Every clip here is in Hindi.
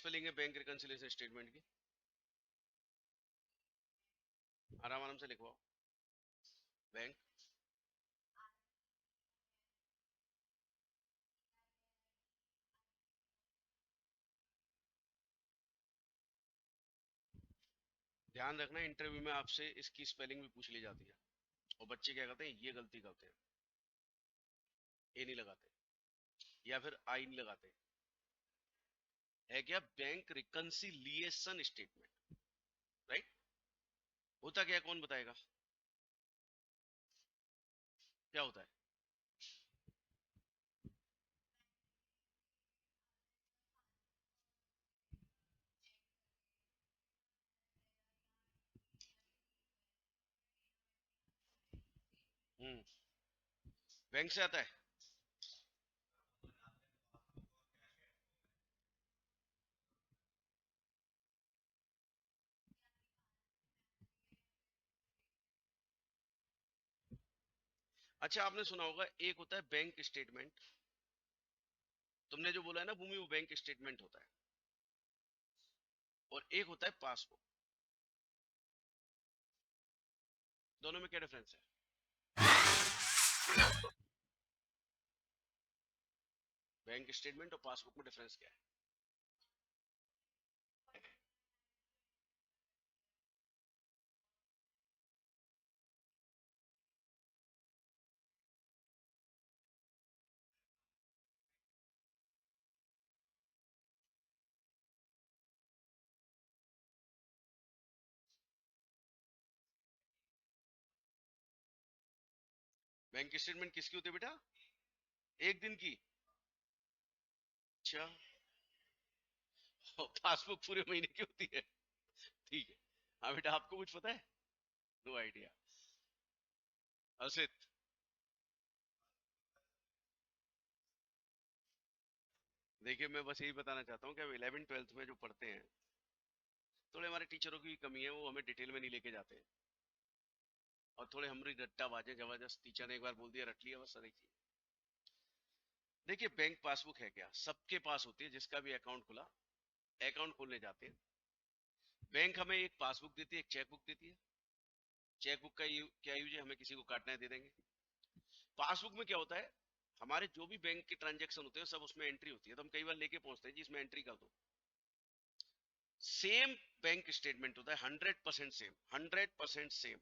स्पेलिंग है बैंक रिकंसिलिएशन स्टेटमेंट की? आराम आराम से लिखवाओ। बैंक, ध्यान रखना इंटरव्यू में आपसे इसकी स्पेलिंग भी पूछ ली जाती है, और बच्चे क्या करते हैं, ये गलती करते हैं, ए नहीं लगाते या फिर आई नहीं लगाते। है क्या? Bank reconciliation statement, right? होता क्या है, कौन बताएगा क्या होता है? हम्म। बैंक से आता है। अच्छा, आपने सुना होगा एक होता है बैंक स्टेटमेंट, तुमने जो बोला है ना भूमि, वो बैंक स्टेटमेंट होता है, और एक होता है पासबुक। दोनों में क्या डिफरेंस है? बैंक स्टेटमेंट और पासबुक में डिफरेंस क्या है? बैंक स्टेटमेंट किसकी होती है बेटा? एक दिन की? अच्छा। और पासबुक पूरे महीने की होती है? ठीक है। हाँ बेटा, आपको कुछ पता है? No idea. अर्षित? देखिए, मैं बस यही बताना चाहता हूँ कि अब 11th 12th में जो पढ़ते हैं, थोड़े हमारे टीचरों की कमी है, वो हमें डिटेल में नहीं लेके जाते हैं, और थोड़े हमारी रट्टा बाजे जबरदस्त, टीचर ने एक बार बोल दिया रट लिया, बस देखिए। देखिए, बैंक पासबुक है क्या, सबके पास होती है, जिसका भी अकाउंट खुला, अकाउंट खोलने जाते हैं, बैंक हमें एक पासबुक देती है, एक चेक बुक देती है। चेक बुक का क्या यूज है, हमें किसी को काटना है दे देंगे। पासबुक में क्या होता है, हमारे जो भी बैंक के ट्रांजेक्शन होते हैं सब उसमें एंट्री होती है, तो हम कई बार लेके पहुंचते हैं जी इसमें एंट्री कर दो। सेम बैंक स्टेटमेंट होता है, 100% सेम, 100% सेम,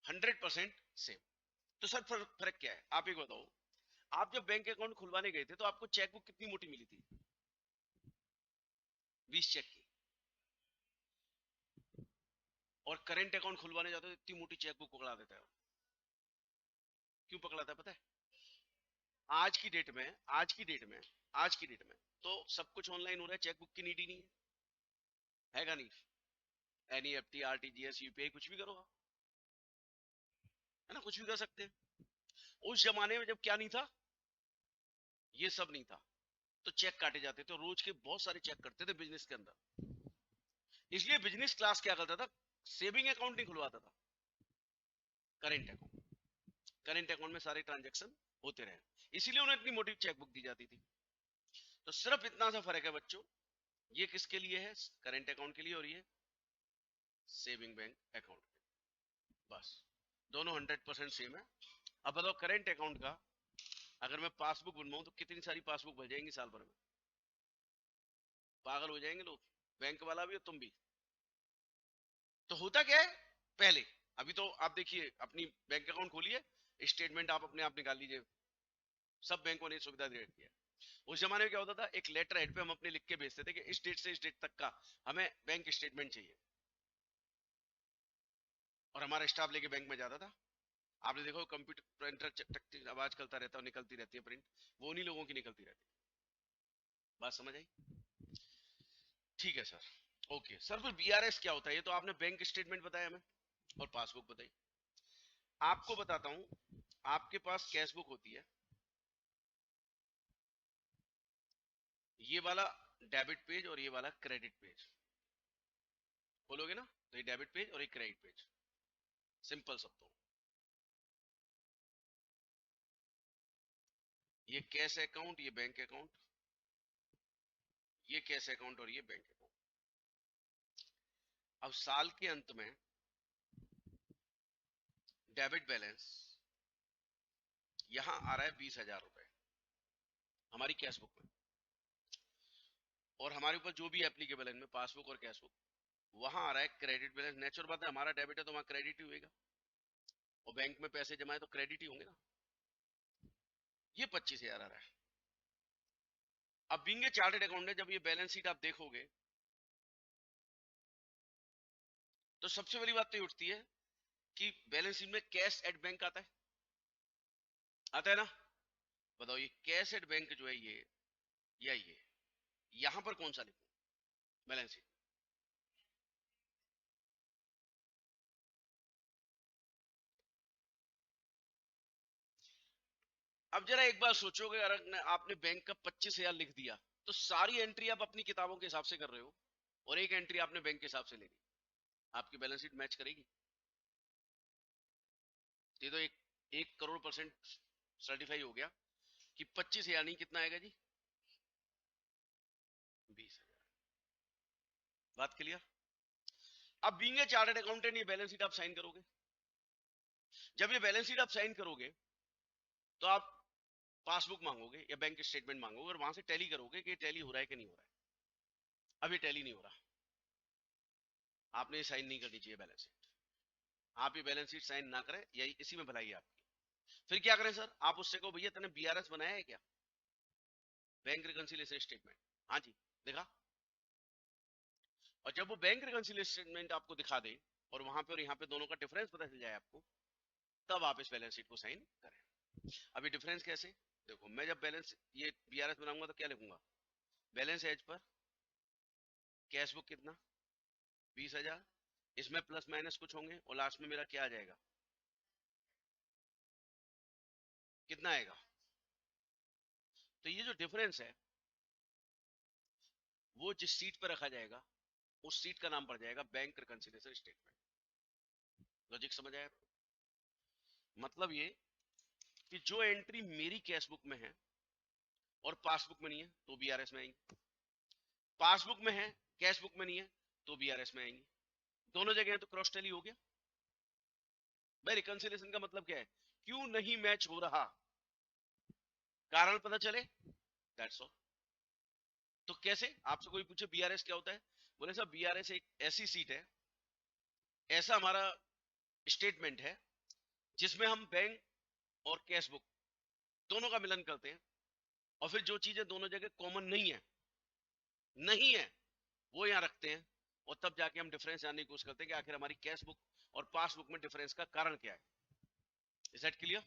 100% सेम। तो सर फर्क फर्क क्या है, आप एक बताओ। आप जब बैंक अकाउंट खुलवाने गए थे तो आपको चेकबुक कितनी मोटी मिली थी? 20 चेक की। और करंट अकाउंट खुलवाने जाते हो तो इतनी मोटी चेकबुक पकड़ा देता है वो। क्यों पकड़ाता है पता है? आज की डेट में, आज की डेट में, आज की डेट में तो सब कुछ ऑनलाइन हो रहा है, चेकबुक की नीड ही नहीं है का नहीं? एनईएफटी, आरटीजीएस, यूपीआई, कुछ भी करो आप, है ना, कुछ भी कर सकते हैं। उस जमाने में जब क्या नहीं था, ये सब नहीं था, तो चेक काटे जाते थे, रोज के बहुत सारे चेक करते थे बिजनेस के अंदर। इसलिए बिजनेस क्लास क्या करता था, सेविंग अकाउंट नहीं खुलवाता था, करेंट अकाउंट। करेंट अकाउंट में सारे ट्रांजेक्शन होते रहे, इसीलिए उन्हें इतनी मोटी चेकबुक दी जाती थी। तो सिर्फ इतना सा फर्क है बच्चों, ये किसके लिए है, करेंट अकाउंट के लिए, और ये सेविंग बैंक अकाउंट, बस। दोनों 100% सेम है। अब बताओ, करेंट अकाउंट का अगर मैं पासबुक बनवाऊं तो कितनी सारी पासबुक बन जाएंगी साल भर में? पागल हो जाएंगे लोग, बैंक वाला भी और तुम भी। तो होता क्या है, पहले, अभी तो आप देखिए, अपनी बैंक अकाउंट खोलिए, स्टेटमेंट आप अपने आप निकाल लीजिए, सब बैंकों ने सुविधा दे रखी है। उस जमाने में क्या होता था, एक लेटर हेड पे हम अपने लिख के भेजते थे कि इस डेट से इस डेट तक का हमें बैंक स्टेटमेंट चाहिए, और हमारा स्टाफ लेके बैंक में जाता था। आपने देखो कंप्यूटर प्रिंटर आवाज करता रहता है, निकलती रहती है प्रिंट, वो उन्हीं लोगों की निकलती रहती है। बात समझ आई? ठीक है सर। ओके सर, फिर बीआरएस क्या होता है? ये तो आपने बैंक स्टेटमेंट बताया हमें, और पासबुक बताई। आपको बताता हूं, आपके पास कैश बुक होती है, ये वाला डेबिट पेज और ये वाला क्रेडिट पेज, बोलोगे ना, तो ये डेबिट पेज और ये क्रेडिट पेज, सिंपल सब तो। ये कैश अकाउंट, ये बैंक अकाउंट, ये कैश अकाउंट और ये बैंक अकाउंट। अब साल के अंत में डेबिट बैलेंस यहां आ रहा है 20,000 रुपए हमारी कैश बुक में, और हमारे ऊपर जो भी एप्लीकेबल है इनमें पासबुक और कैश बुक, वहां आ रहा है क्रेडिट बैलेंस। नेचुरल बात है, हमारा डेबिट है तो वहां क्रेडिट ही होगा, और बैंक में पैसे जमा है तो क्रेडिट ही होंगे ना। ये 25,000 आ रहा है। अब बीइंग ए चार्टर्ड अकाउंटेंट जब ये बैलेंस शीट आप देखोगे तो सबसे बड़ी बात तो ये उठती है कि बैलेंस शीट में कैश एट बैंक आता है ना। बताओ ये कैश एट बैंक जो है ये, या ये यहां पर कौन सा लिखूं बैलेंस शीट? अब जरा एक बार सोचोगे, अगर आपने बैंक का 25,000 लिख दिया तो सारी एंट्री आप अपनी किताबों के हिसाब से कर रहे हो, और एक एंट्री आपने बैंक के हिसाब से ले ली, आपकी बैलेंस शीट मैच करेगी? ये तो 1 करोड़% सर्टिफाई हो गया कि 25,000 नहीं, कितना आएगा जी? 20,000। बात क्लियर? अब बीइंग ए चार्टर्ड अकाउंटेंट ये बैलेंस शीट आप साइन करोगे। जब ये बैलेंस शीट आप साइन करोगे तो आप पासबुक मांगोगे या बैंक स्टेटमेंट मांगोगे, और वहां से टैली करोगे कि टैली हो रहा है कि नहीं हो रहा है। अब ये टैली नहीं हो रहा, आपने साइन नहीं करनी चाहिए बैलेंस शीट। आप ये बैलेंस शीट साइन ना करें, यही इसी में भलाई है आपकी। फिर क्या करें सर? आप उससे कहो भैया तूने बीआरएस बनाया है क्या, बैंक रिकंसिलिएशन स्टेटमेंट? हाँ जी, दिखा। और जब वो बैंक रिकंसिलिएशन स्टेटमेंट आपको दिखा दे और वहां पे और यहाँ पे दोनों का डिफरेंस पता चल जाए आपको, तब आप इस बैलेंस शीट को साइन करें। अभी डिफरेंस कैसे? देखो, मैं जब बैलेंस ये बीआरएस बनाऊंगा तो क्या लिखूंगा? Balance as per cash book कितना? 20,000। इसमें प्लस माइनस कुछ होंगे और लास्ट में मेरा क्या आ जाएगा? कितना आएगा? तो ये जो डिफरेंस है वो जिस सीट पर रखा जाएगा उस सीट का नाम पड़ जाएगा बैंक रिकंसिलिएशन स्टेटमेंट। लॉजिक समझ आया? मतलब ये कि जो एंट्री मेरी कैश बुक में है और पासबुक में नहीं है तो बीआरएस में आएंगी, पासबुक में है कैश बुक में नहीं है तो बीआरएस में आएंगी, दोनों जगह है तो क्रॉस टैली हो गया। भाई रिकंसिलिएशन का मतलब क्या है? क्यों नहीं मैच हो रहा, कारण पता चले, दैट्स ऑल। तो कैसे? आपसे कोई पूछे बीआरएस क्या होता है, बोले साहब बीआरएस एक ऐसी सीट है, ऐसा हमारा स्टेटमेंट है जिसमें हम बैंक और कैश बुक दोनों का मिलन करते हैं, और फिर जो चीजें दोनों जगह कॉमन नहीं है वो यहाँ रखते हैं, और तब जाके हम डिफरेंस जानने की कोशिश करते हैं कि आखिर हमारी कैश बुक और पासबुक में डिफरेंस का कारण क्या है। Is that clear?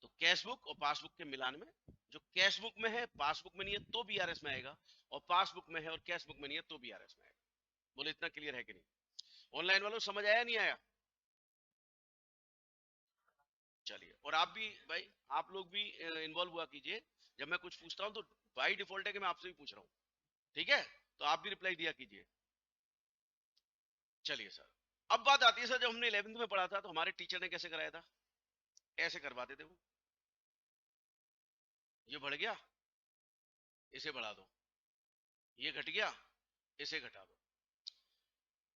तो कैश बुक और पासबुक के मिलान में, जो कैश बुक में है पासबुक में नहीं है तो बीआरएस में आएगा, और पासबुक में है और कैश बुक में नहीं है तो बीआरएस में आएगा। बोले इतना क्लियर है कि नहीं? ऑनलाइन वालों समझ आया नहीं आया? चलिए, और आप भी भाई, आप लोग भी इन्वॉल्व हुआ कीजिए। जब मैं कुछ पूछता हूं तो बाई डिफॉल्ट है कि मैं आपसे भी पूछ रहा हूँ, ठीक है? तो आप भी रिप्लाई दिया कीजिए। चलिए सर, अब बात आती है सर, जब हमने 11th में पढ़ा था तो हमारे टीचर ने कैसे कराया था? ऐसे करवाते थे वो, ये बढ़ गया इसे बढ़ा दो, ये घट गया इसे घटा दो।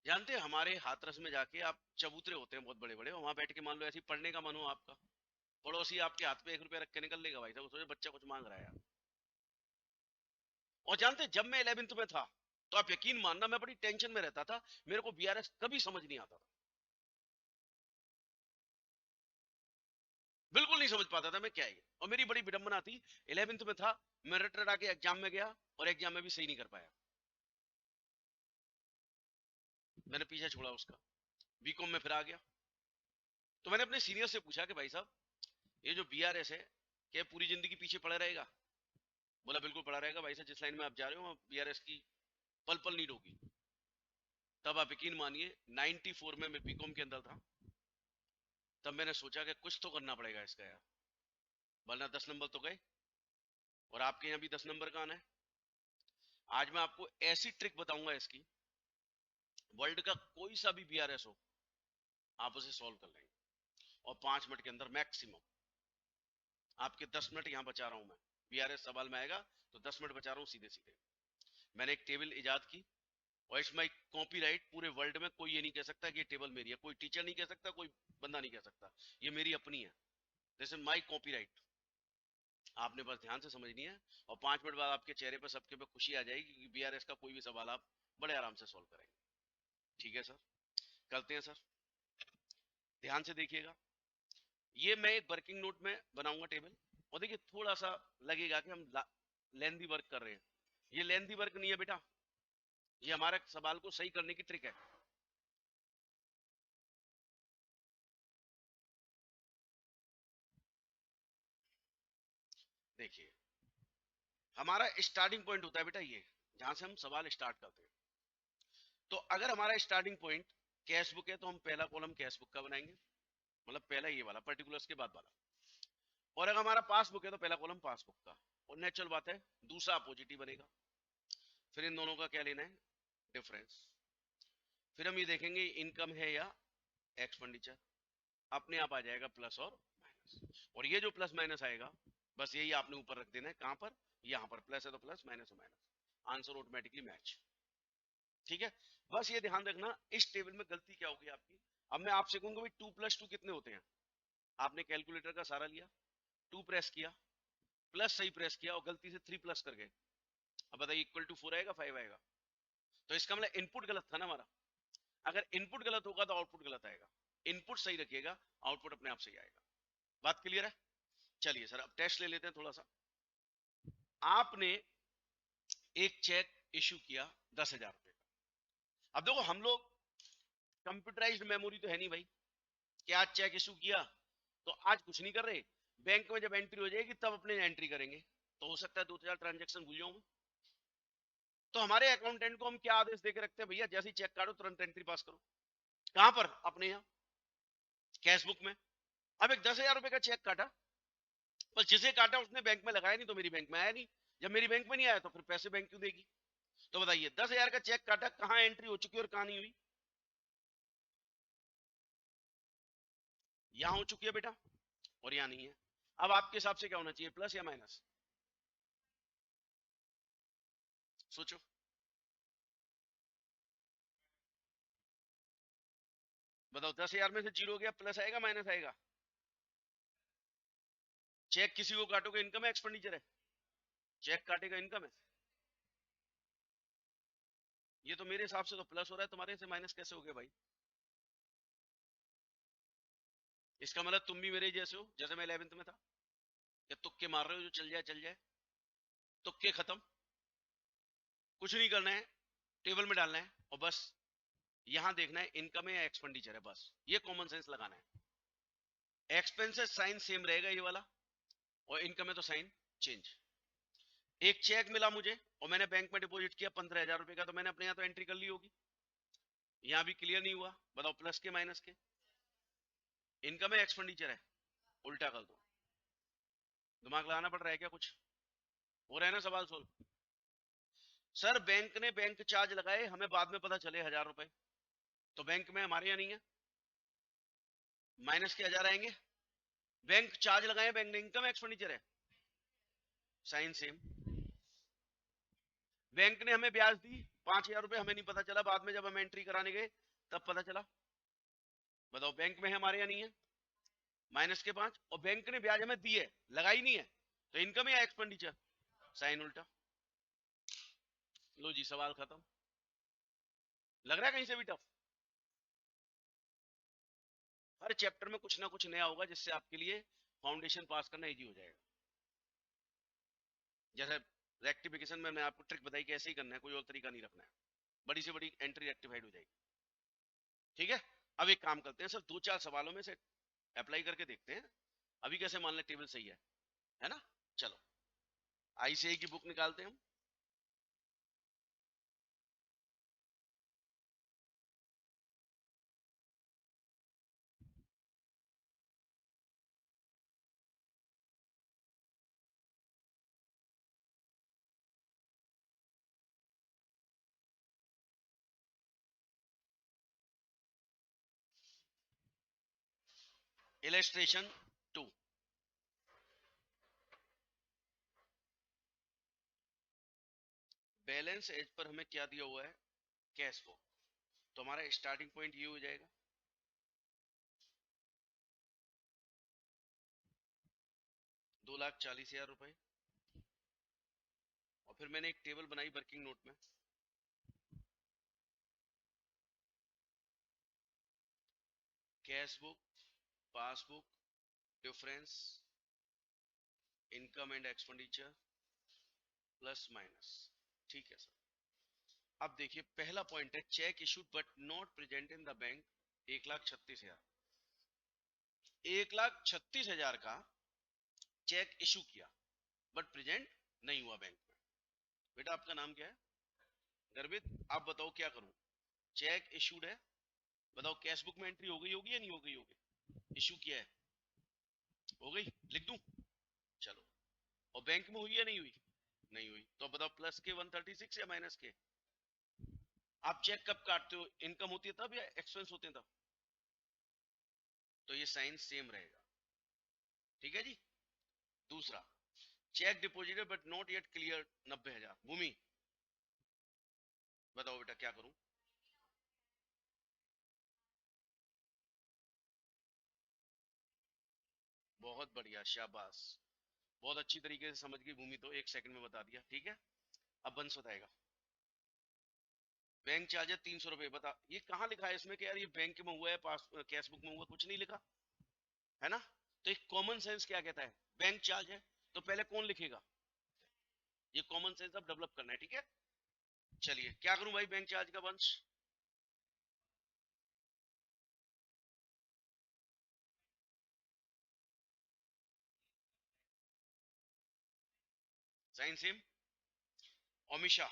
जानते हैं हमारे हाथरस में जाके आप, चबूतरे होते हैं बहुत बड़े बड़े, वहां बैठ के मान लो ऐसे ही पढ़ने का मन हो आपका, पड़ोसी आपके हाथ पे 1 रुपया रख के निकल लेगा, भाई साहब सोचे बच्चा कुछ मांग रहा है यार। और जानते हैं जब मैं 11th में था तो आप यकीन मानना मैं बड़ी टेंशन में रहता था, मेरे को बीआरएस कभी समझ नहीं आता था, बिल्कुल नहीं समझ पाता था मैं क्या है। और मेरी बड़ी विडंबना थी, 11th में था, मैं रट रटा के एग्जाम में गया और एग्जाम में भी सही नहीं कर पाया, मैंने पीछे छोड़ा उसका, बीकॉम में फिर आ गया। तो मैंने अपने सीनियर से पूछा कि भाई साहब ये जो बीआरएस है क्या पूरी जिंदगी पीछे पड़ा रहेगा? बोला बिल्कुल पड़ा रहेगा भाई साहब, जिस लाइन में आप जा रहे हो बीआरएस की पल पल नीड होगी। तब आप यकीन मानिए 94 में मैं बीकॉम के अंदर था, तब मैंने सोचा कि कुछ तो करना पड़ेगा इसका यार, वरना 10 नंबर तो गए, और आपके यहाँ भी 10 नंबर का आना है। आज मैं आपको ऐसी ट्रिक बताऊंगा इसकी, वर्ल्ड का कोई सा भी बीआरएस हो आप उसे सॉल्व कर लेंगे, और 5 मिनट के अंदर मैक्सिमम आपके 10 मिनट यहाँ बचा रहा हूँ मैं, बीआरएस सवाल में आएगा तो 10 मिनट बचा रहा हूँ सीधे सीधे। मैंने एक टेबल इजाद की और इट्स माई कॉपीराइट, पूरे वर्ल्ड में कोई ये नहीं कह सकता कि ये टेबल मेरी है, कोई टीचर नहीं कह सकता, कोई बंदा नहीं कह सकता, ये मेरी अपनी है, दिस इज माई कॉपीराइट। आपने बस ध्यान से समझनी है और 5 मिनट बाद आपके चेहरे पर सबके पे खुशी आ जाएगी कि बीआरएस का कोई भी सवाल आप बड़े आराम से सॉल्व करेंगे। ठीक है सर, करते हैं सर, ध्यान से देखिएगा। ये मैं एक वर्किंग नोट में बनाऊंगा टेबल, और देखिए थोड़ा सा लगेगा कि हम लेंदी वर्क कर रहे हैं, ये लेंदी वर्क नहीं है बेटा, ये हमारे सवाल को सही करने की ट्रिक है। देखिए हमारा स्टार्टिंग पॉइंट होता है बेटा ये, जहां से हम सवाल स्टार्ट करते हैं। तो अगर हमारा स्टार्टिंग पॉइंट कैश बुक है तो हम पहला कॉलम कैश बुक का बनाएंगे, मतलब पहला ये वाला पर्टिकुलर्स के बाद वाला। और अगर हमारा पासबुक है तो पहला कॉलम पासबुक का, और नेचुरल बात है दूसरा अपोजिट ही बनेगा। फिर इन दोनों का क्या लेना है, डिफरेंस। फिर हम ये देखेंगे इनकम है या एक्सपेंडिचर, अपने आप आ जाएगा प्लस और माइनस, और ये जो प्लस माइनस आएगा बस यही आपने ऊपर रख देना है, कहां पर, यहाँ पर, प्लस है तो प्लस, माइनस है माइनस, आंसर ऑटोमेटिकली मैच। ठीक है, बस ये ध्यान रखना इस टेबल में गलती क्या होगी आपकी। अब मैं आपसे कहूंगा भाई 2 + 2 कितने होते हैं, आपने कैलकुलेटर का सहारा लिया, 2 प्रेस किया, प्लस सही प्रेस किया और गलती से 3 प्लस कर गए, अब बताइए इक्वल टू 4 आएगा 5 आएगा, तो इसका मतलब इनपुट गलत था ना हमारा। अगर इनपुट गलत होगा तो आउटपुट गलत आएगा, इनपुट सही रखिएगा आउटपुट अपने आप सही आएगा। बात क्लियर है। चलिए सर अब टेस्ट ले लेते हैं थोड़ा सा। आपने एक चेक इशू किया 10,000 रुपए का। अब देखो हम लोग कंप्यूटराइज्ड मेमोरी तो है नहीं भाई, क्या आज चेक इशू किया तो आज कुछ नहीं कर रहे, बैंक में जब एंट्री हो जाएगी तब अपने एंट्री करेंगे, तो हो सकता है 2-4 ट्रांजेक्शन भूल जाऊं मैं। तो हमारे अकाउंटेंट को हम क्या आदेश देके रखते हैं, भैया जैसे ही चेक काटो तुरंत एंट्री पास करो। कहां पर, अपने यहाँ कैश बुक में। अब एक 10,000 रुपए का चेक काटा, पर जिसे काटा उसने बैंक में लगाया नहीं तो मेरी बैंक में आया नहीं, जब मेरी बैंक में नहीं आया तो फिर पैसे बैंक क्यों देगी। तो बताइए 10,000 का चेक काटा, कहां एंट्री हो चुकी है और कहां नहीं हुई। यहां हो चुकी है बेटा और यहां नहीं है। अब आपके हिसाब से क्या होना चाहिए, प्लस या माइनस, सोचो। बताओ 10,000 में से जीरो गया, प्लस आएगा माइनस आएगा। चेक किसी को काटोगे इनकम है एक्सपेंडिचर है, चेक काटेगा इनकम है। ये तो मेरे हिसाब से तो प्लस हो रहा है, तुम्हारे से माइनस कैसे हो गया भाई। इसका मतलब तुम भी मेरे जैसे हो, जैसे मैं 11th में था, या तुक्के मार रहे हो जो चल जाए चल जाए, तुक्के खत्म, कुछ नहीं करना है, टेबल में डालना है और बस यहां देखना है इनकम है या एक्सपेंडिचर है, बस ये कॉमन सेंस लगाना है। एक्सपेंसेस साइन सेम रहेगा ये वाला, और इनकम है तो साइन चेंज। एक चेक मिला मुझे और मैंने बैंक में डिपॉजिट किया 15,000 रुपए का, तो मैंने अपने यहाँ तो एंट्री कर ली होगी, यहाँ भी क्लियर नहीं हुआ, बताओ प्लस के माइनस के, इनकम है एक्सपेंडिचर है, उल्टा कर दो। दिमाग लगाना पड़ रहा है क्या कुछ, हो रहा है ना सवाल सोल्व। सर बैंक ने बैंक चार्ज लगाए, हमें बाद में पता चले 1,000 रुपए, तो बैंक में हमारे यहाँ नहीं है, माइनस के 1,000 आएंगे। बैंक चार्ज लगाए बैंक ने, इनकम एक्सपेंडिचर है, साइन सेम। बैंक ने हमें ब्याज दी 5,000 रुपए, हमें नहीं पता चला, बाद में जब हम एंट्री कराने गए तब पता चला, बताओ बैंक में है हमारे यहाँ नहीं है, माइनस के 5, और बैंक ने ब्याज हमें दी है, लगाई नहीं है, तो इनकम या एक्सपेंडिचर, साइन उल्टा। लो जी सवाल खत्म। लग रहा है कहीं से भी टफ। हर चैप्टर में कुछ ना कुछ नया होगा जिससे आपके लिए फाउंडेशन पास करना इजी हो जाएगा। जैसे रेक्टिफिकेशन में मैंने आपको ट्रिक बताई कि ऐसे ही करना है, कोई और तरीका नहीं रखना है, बड़ी से बड़ी एंट्री रेक्टिफाइड हो जाएगी। ठीक है, अब एक काम करते हैं सर, 2-4 सवालों में से अप्लाई करके देखते हैं, अभी कैसे मान लें टेबल सही है ना। चलो आईसीआई की बुक निकालते हैं हम। इलेस्ट्रेशन 2, बैलेंस एज पर हमें क्या दिया हुआ है, कैश बुक। तो हमारा स्टार्टिंग पॉइंट ये हो जाएगा, 2,40,000 रुपए। और फिर मैंने एक टेबल बनाई वर्किंग नोट में, cash book, passbook, difference, income and expenditure, plus minus. ठीक है सर। अब देखिए पहला पॉइंट है, check issued but not present in the bank, 1,36,000। 1,36,000 का चेक इशू किया बट प्रेजेंट नहीं हुआ बैंक में। बेटा आपका नाम क्या है? गर्वित। आप बताओ क्या करूं? चेक इशूड है, बताओ कैश बुक में एंट्री हो गई होगी या नहीं हो गई होगी? इशू किया है, हो गई, लिख दूं? चलो। और बैंक में हुई या नहीं हुई? नहीं हुई। तो बताओ प्लस के 136 या माइनस के? आप चेक कब काटते हो, इनकम होती है तब या एक्सपेंस होते हैं तब? तो ये साइन सेम रहेगा। ठीक है जी। दूसरा, check deposited but not yet clear, 90,000। भूमि बताओ बेटा क्या करूं? बहुत बढ़िया, शाबाश। बहुत अच्छी तरीके से समझ गई भूमि, तो 1 सेकंड में बता दिया। ठीक है। अब वंश बताएगा। बैंक चार्ज है 300 रुपए। बता ये कहाँ लिखा है इसमें कि यार ये बैंक में हुआ है, पास कैश बुक में हुआ? कुछ नहीं लिखा है ना। तो एक कॉमन सेंस क्या कहता है, बैंक चार्ज है तो पहले कौन लिखेगा? ये कॉमन सेंस अब डेवलप करना है। ठीक है। चलिए क्या करूं भाई बैंक चार्ज का वंश? Sign same. Omission,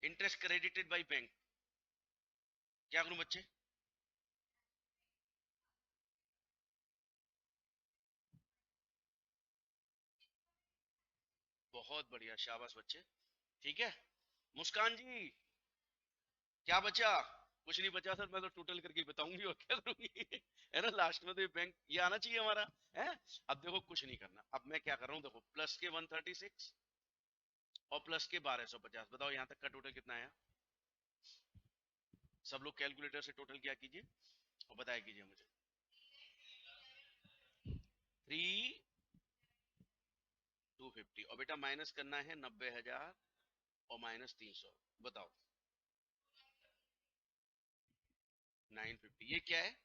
interest credited by bank, क्या करूं बच्चे? बहुत बढ़िया, शाबाश बच्चे। ठीक है। मुस्कान जी, क्या बचा? कुछ नहीं बचा सर, मैं तो टोटल करके बताऊंगी और क्या करूंगी। है ना, लास्ट में तो ये बैंक ये आना चाहिए हमारा। है। अब देखो कुछ नहीं करना, अब मैं क्या कर रहा हूँ, देखो प्लस के 136 और प्लस के 1250। बताओ यहाँ तक का टोटल कितना आया? सब लोग कैलकुलेटर से टोटल क्या कीजिए और बताया कीजिए मुझे। 3,250। और बेटा माइनस करना है 90,000 और माइनस 300। बताओ 950। ये क्या है?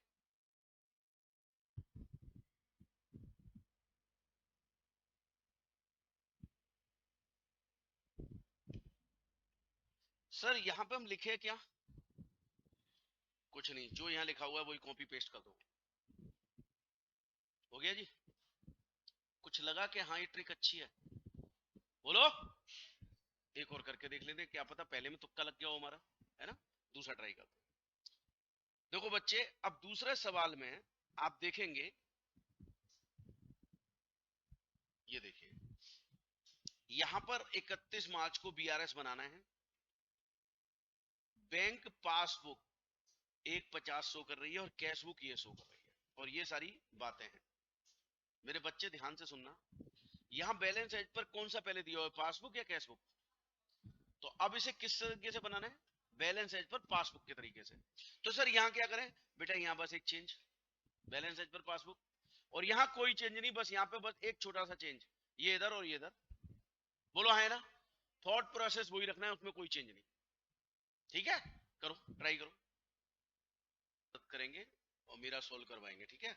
सर यहाँ पे हम लिखे क्या? कुछ नहीं, जो यहाँ लिखा हुआ है वही कॉपी पेस्ट कर दो। हो गया जी। कुछ लगा कि हाँ ये ट्रिक अच्छी है? बोलो। एक और करके देख लेते, क्या पता पहले में तुक्का लग गया हो हमारा। है ना। दूसरा ट्राई करते हैं। देखो बच्चे, अब दूसरे सवाल में आप देखेंगे, ये देखिए यहां पर 31 मार्च को बीआरएस बनाना है। बैंक पासबुक 1,50 शो कर रही है और कैश बुक ये शो कर रही है, और ये सारी बातें हैं। मेरे बच्चे ध्यान से सुनना। यहाँ बैलेंस एज पर कौन सा पहले दिया हुआ है, पासबुक या कैश बुक? तो अब इसे किस तरीके से बनाना है, बैलेंस एज पर पासबुक के तरीके से। तो सर यहाँ क्या करें? बेटा यहाँ बस एक change, balance as per passbook. और यहाँ कोई चेंज नहीं, बस यहाँ पे बस एक छोटा सा चेंज, ये इधर और ये इधर। बोलो है ना। थॉट प्रोसेस वही रखना है, उसमें कोई चेंज नहीं। ठीक है। करो, ट्राई करो। करेंगे और मेरा सोल्व करवाएंगे। ठीक है।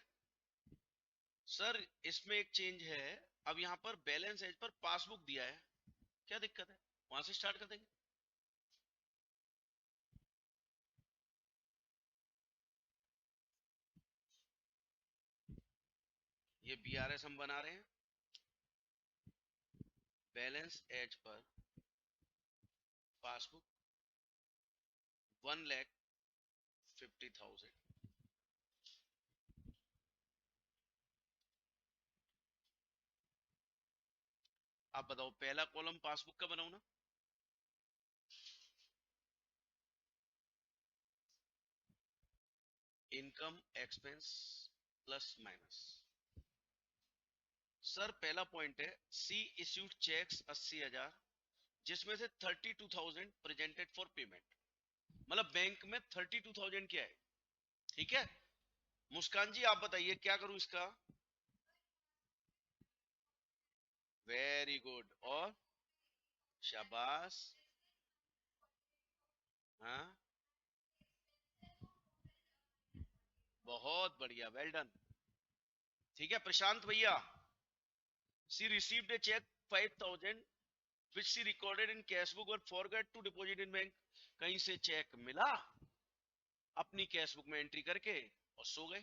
सर इसमें एक चेंज है, अब यहाँ पर बैलेंस एज पर पासबुक दिया है, क्या दिक्कत है? वहां से स्टार्ट कर देंगे। ये बीआरएस हम बना रहे हैं, बैलेंस एज पर पासबुक 1,50,000। आप बताओ पहला कॉलम पासबुक का बनाऊ ना? Income expense plus minus. Sir पहला पॉइंट है, सी इश्यूड चेक्स 80,000 जिसमें से 32,000 प्रेजेंटेड फॉर पेमेंट, मतलब बैंक में 32,000 क्या है, ठीक है। मुस्कान जी आप बताइए क्या करूं इसका। वेरी गुड, और शाबाश। हाँ, बहुत बढ़िया, वेल डन। ठीक है प्रशांत भैया, she received a cheque 5,000 which she recorded in cash book but forgot to deposit in bank। कहीं से चेक मिला, अपनी कैश बुक में एंट्री करके और सो गए।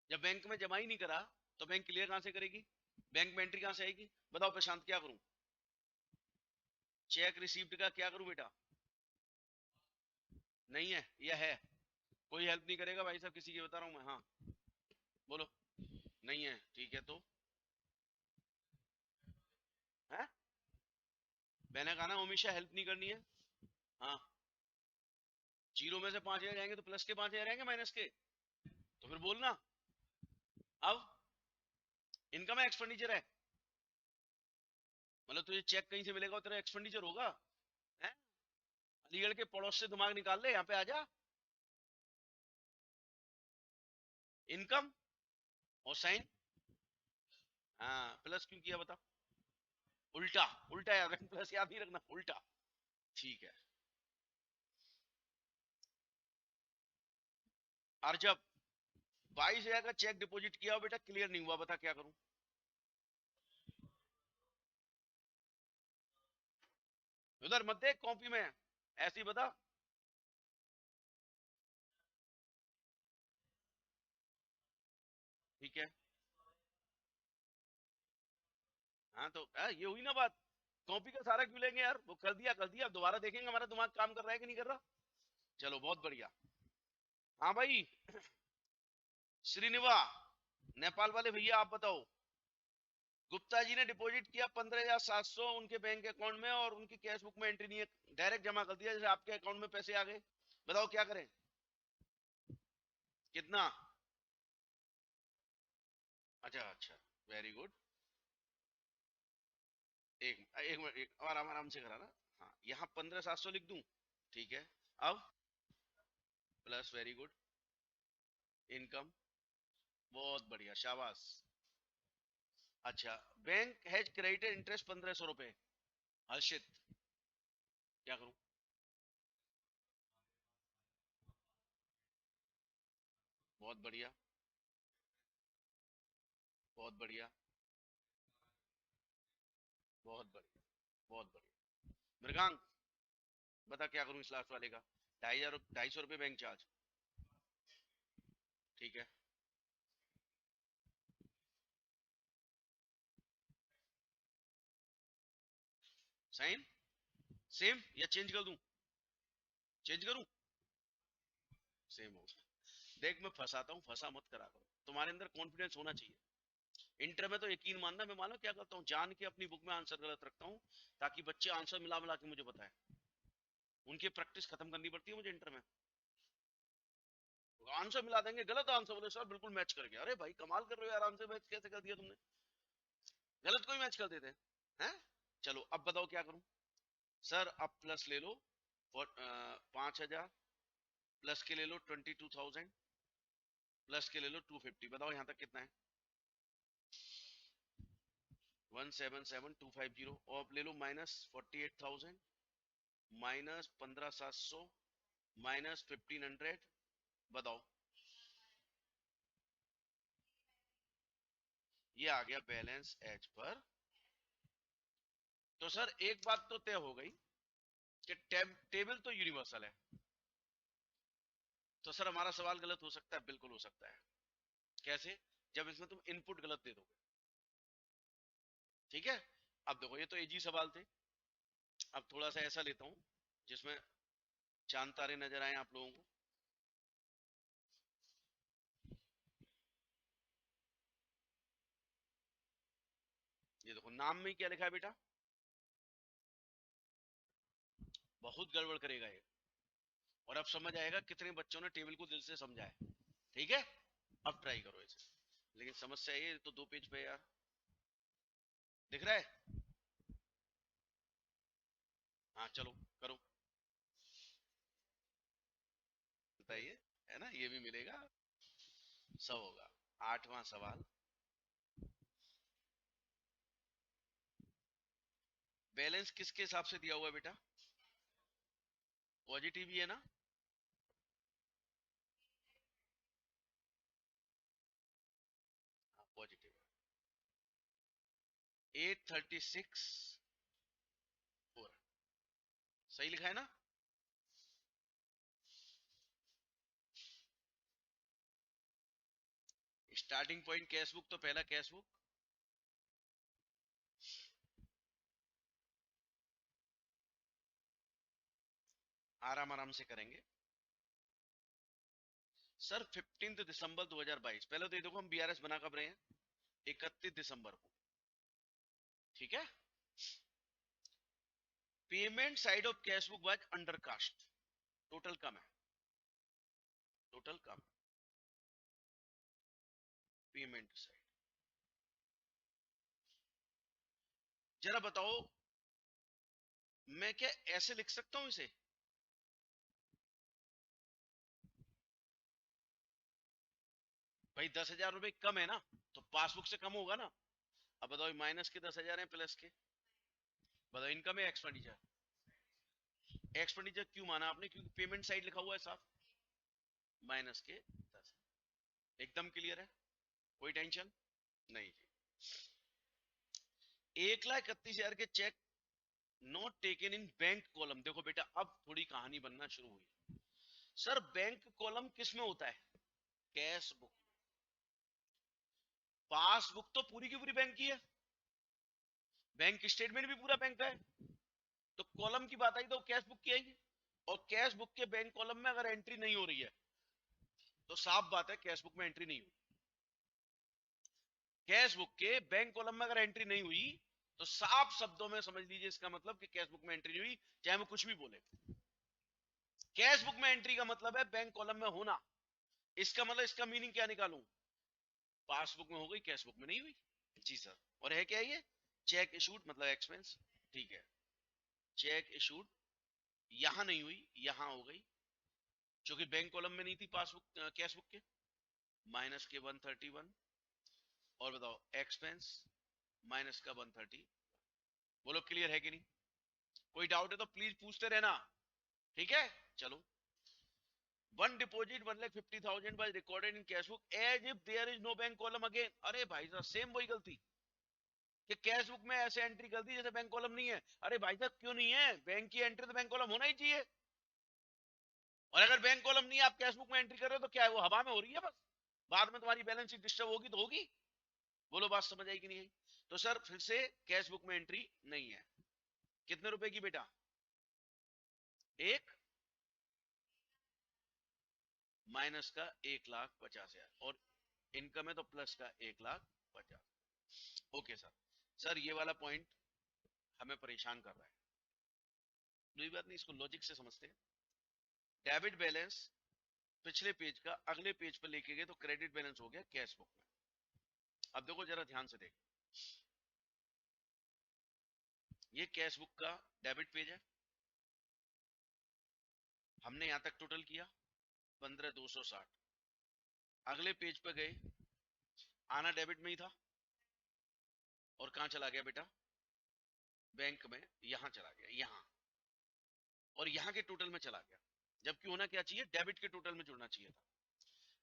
जब बैंक में जमा ही नहीं करा तो बैंक क्लियर कहां से करेगी, बैंक में एंट्री कहां से आएगी। बताओ प्रशांत क्या करूं, चेक रिसीव्ड का क्या करूं बेटा। नहीं है या है, कोई हेल्प नहीं करेगा भाई साहब, किसी की बता रहा हूं मैं। हाँ बोलो, नहीं है, ठीक है तो है, मैंने कहा ना हमेशा हेल्प नहीं करनी है। हाँ, जीरो में से 5,000 जाएंगे तो प्लस के 5,000 आएंगे माइनस के, तो फिर बोलना। अब इनकम है एक्सपेंडिचर है, मतलब तुझे चेक कहीं से मिलेगा और तेरा एक्सपेंडिचर होगा है। अलीगढ़ के पड़ोस से दिमाग निकाल ले, यहाँ पे आ जा। इनकम और साइन, हाँ प्लस क्यों किया बता। उल्टा, उल्टा याद रखना, प्लस याद नहीं रखना, उल्टा। ठीक है। और जब 22,000 का चेक डिपॉजिट किया हो बेटा, क्लियर नहीं हुआ, बता क्या करूं। उधर मत देख कॉपी में, ऐसे ही बता। ठीक है, हाँ तो ये हुई ना बात। कॉपी का सारा क्यों लेंगे यार, वो कर दिया, दोबारा देखेंगे हमारा दिमाग काम कर रहा है कि नहीं कर रहा। चलो बहुत बढ़िया। हाँ भाई, श्रीनिवा, नेपाल वाले भैया आप बताओ। गुप्ता जी ने डिपॉजिट किया 15,700 उनके बैंक अकाउंट में, और उनकी कैश बुक में एंट्री नहीं है, डायरेक्ट जमा कर दिया जैसे आपके अकाउंट में पैसे आ गए। बताओ क्या करें। कितना, अच्छा अच्छा, वेरी गुड। एक एक मिनट, एक आराम आराम से करा ना। हाँ, यहाँ 15,700 लिख दूं, ठीक है। अब प्लस, वेरी गुड, इनकम, बहुत बढ़िया, शाबाश। अच्छा, बैंक हैज क्रेडिटेड इंटरेस्ट 1,500 रुपए। हर्षित क्या करूं। बहुत बढ़िया, बहुत बढ़िया, बहुत बढ़िया, बहुत बढ़िया। मृगांक बता क्या करूं इस लास्ट वाले का। 2,500 रुपये बैंक चार्ज, ठीक है। साइन सेम या चेंज कर दूं, चेंज करूं, सेम हो। देख मैं फंसाता हूँ, फंसा मत करा करो, तुम्हारे अंदर कॉन्फिडेंस होना चाहिए। इंटर में तो यकीन मानना, मैं मानो क्या करता हूँ, जान के अपनी बुक में आंसर गलत रखता हूँ ताकि बच्चे आंसर मिला मिला के मुझे बताएं। उनकी प्रैक्टिस खत्म करनी पड़ती है मुझे इंटर में। आंसर मिला देंगे, गलत आंसर बोले सर बिल्कुल मैच कर गया, अरे भाई कमाल कर रहे हो यार, आंसर मैच कैसे कर दिया तुमने, गलत कोई मैच कर देते हैं। चलो अब बताओ क्या करूं। सर अब प्लस ले लो, 5,000, प्लस के ले लो 22,000, प्लस के ले लो 250, बताओ यहाँ तक कितना है। 177,250, और अब ले लो माइनस 48,000, माइनस 15,700, माइनस 1,500, बताओ। ये आ गया बैलेंस एज पर। तो सर एक बात तो तय हो गई कि टेबल तो यूनिवर्सल है। तो सर हमारा सवाल गलत हो सकता है, बिल्कुल हो सकता है। कैसे, जब इसमें तुम इनपुट गलत दे दोगे, ठीक है। अब देखो ये तो इजी सवाल थे, अब थोड़ा सा ऐसा लेता हूं जिसमें चांद तारे नजर आए आप लोगों को। ये देखो नाम में क्या लिखा है बेटा, बहुत गड़बड़ करेगा ये, और अब समझ आएगा कितने बच्चों ने टेबल को दिल से समझा है। ठीक है, अब ट्राई करो इसे। लेकिन समस्या ये तो 2 पेज पे यार, दिख रहा है। हाँ चलो करो, बताइए, है ना, ये भी मिलेगा, सब होगा। 8वां सवाल, बैलेंस किसके हिसाब से दिया हुआ है बेटा? पॉजिटिव ही है ना? हाँ पॉजिटिव है। 836 4, सही लिखा है ना? स्टार्टिंग पॉइंट कैश बुक, तो पहला कैश बुक, आराम आराम से करेंगे। सर 15 दिसंबर 2022, पहले तो ये देखो हम बीआरएस बना कब रहे हैं, 31 दिसंबर को, ठीक है। Payment side of cash book was undercast, total कम है, टोटल कम, पेमेंट साइड। जरा बताओ, मैं क्या ऐसे लिख सकता हूं इसे? भाई 10,000 रुपए कम है ना, तो पासबुक से कम होगा ना। अब बताओ माइनस के 10,000 है प्लस के, बताओ इनकम है एक्सपेंडिचर, एक्सपेंडिचर क्यों माना आपने? क्योंकि पेमेंट साइड लिखा हुआ है साफ, माइनस के 10, एकदम क्लियर है, कोई टेंशन नहीं जी। 1,31,000 के cheque not taken in bank column, देखो बेटा अब थोड़ी कहानी बनना शुरू हुई। सर बैंक कॉलम किस में होता है? कैश बुक, पासबुक तो पूरी की पूरी बैंक की है, बैंक स्टेटमेंट भी पूरा बैंक का है, तो कॉलम की बात आई तो कैश बुक की आएगी, और कैश बुक के बैंक कॉलम में अगर एंट्री नहीं हो रही है तो साफ बात है कैश बुक में एंट्री नहीं हुई। कैश बुक के बैंक कॉलम में अगर एंट्री नहीं हुई तो साफ शब्दों में समझ लीजिए इसका मतलब कि कैश बुक में एंट्री नहीं हुई, चाहे वो कुछ भी बोले। कैश बुक में एंट्री का मतलब है बैंक कॉलम में होना, इसका मतलब इसका मीनिंग क्या निकालूं? पासबुक में हो गई, कैश बुक में नहीं हुई। जी सर। और है क्या ये? चेक इशूड मतलब एक्सपेंस, ठीक है। चेक इशूड यहां नहीं हुई, यहां हो गई, क्योंकि बैंक कॉलम में नहीं थी पासबुक कैश बुक के, माइनस के 131। और बताओ एक्सपेंस माइनस का 130। बोलो क्लियर है कि नहीं? कोई डाउट है तो प्लीज पूछते रहना, ठीक है। चलो, one deposit 1,50,000 was recorded in cash book as if there is no bank column again. अरे भाई साहब सेम वही गलती कि कैश बुक में ऐसे एंट्री कर दी जैसे बैंक कॉलम नहीं है। अरे भाई साहब क्यों नहीं है? बैंक की एंट्री तो बैंक कॉलम होना ही चाहिए, और अगर बैंक कॉलम नहीं है आप कैश बुक में एंट्री कर रहे हो तो क्या है, वो हवा में हो रही है बस, बाद में तुम्हारी बैलेंस शीट डिस्टर्ब होगी तो होगी। बोलो बात समझ आई कि नहीं आई? तो सर फिर से कैश बुक में एंट्री नहीं है। कितने रुपए की बेटा? एक, माइनस का 1,50,000, और इनकम है तो प्लस का 1,50,000। Okay sir. सर ये वाला पॉइंट हमें परेशान कर रहा है, कोई बात नहीं, इसको लॉजिक से समझते हैं। डेबिट बैलेंस पिछले पेज का अगले पेज पर लेके गए तो क्रेडिट बैलेंस हो गया कैश बुक में। अब देखो जरा ध्यान से देखो, ये कैश बुक का डेबिट पेज है, हमने यहां तक टोटल किया 15,260। अगले पेज पे गए, आना डेबिट में ही था, और कहां चला गया बेटा? बैंक में, यहां चला गया, यहां, और यहां के टोटल में चला गया, जबकि होना क्या चाहिए? डेबिट के टोटल में जुड़ना चाहिए था।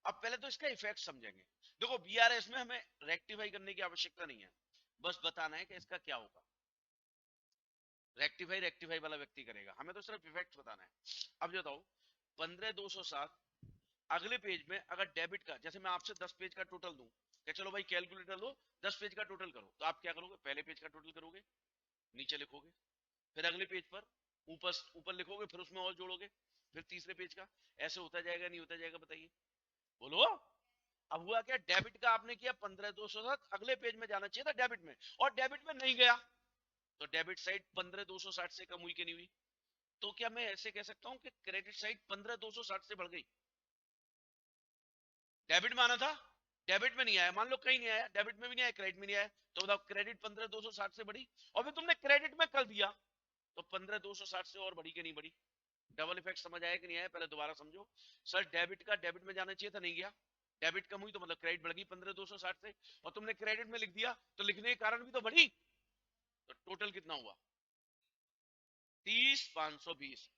अब पहले तो इसका इफेक्ट समझेंगे। देखो बीआरएस में हमें रेक्टिफाई करने की आवश्यकता नहीं है, बस बताना है कि इसका क्या होगा। रेक्टिफाई रेक्टिफाई वाला व्यक्ति करेगा, हमें तो सिर्फ इफेक्ट बताना है। अब बताओ 15,207, अगले पेज में अगर डेबिट का, जैसे मैं आपसे 10 पेज का टोटल दूं कि चलो भाई कैलकुलेटर लो 10 पेज का टोटल करो, तो आप क्या करोगे? पहले पेज का टोटल करोगे, नीचे लिखोगे, फिर अगले पेज पर ऊपर ऊपर लिखोगे, फिर उसमें और जोड़ोगे, फिर तीसरे पेज का, ऐसे होता जाएगा नहीं होता जाएगा? बताइए, बोलो। अब हुआ क्या? डेबिट का आपने किया 15,207, अगले पेज में जाना चाहिए था डेबिट में, और डेबिट में नहीं गया, तो डेबिट साइड 15,260 से कम हुई कि नहीं हुई? तो क्या मैं ऐसे कह सकता हूं कि क्रेडिट साइड 15,260 से बढ़ गई? डेबिट में आना था, डेबिट में नहीं आया, मान लो कहीं नहीं आया, डेबिट में भी नहीं आया, क्रेडिट में नहीं आया, तो बताओ क्रेडिट 15,260 से बढ़ी। और फिर तुमने क्रेडिट में कर दिया, तो 15,260 से और बढ़ी कि नहीं बढ़ी? डबल इफेक्ट समझ आया कि नहीं आया? पहले दोबारा समझो। सर डेबिट का डेबिट में जाना चाहिए था, नहीं गया। डेबिट कम हुई तो मतलब क्रेडिट बढ़ गई 15,260 से, और तुमने क्रेडिट में लिख दिया तो लिखने के कारण भी तो बढ़ी। तो टोटल कितना हुआ? 30,520।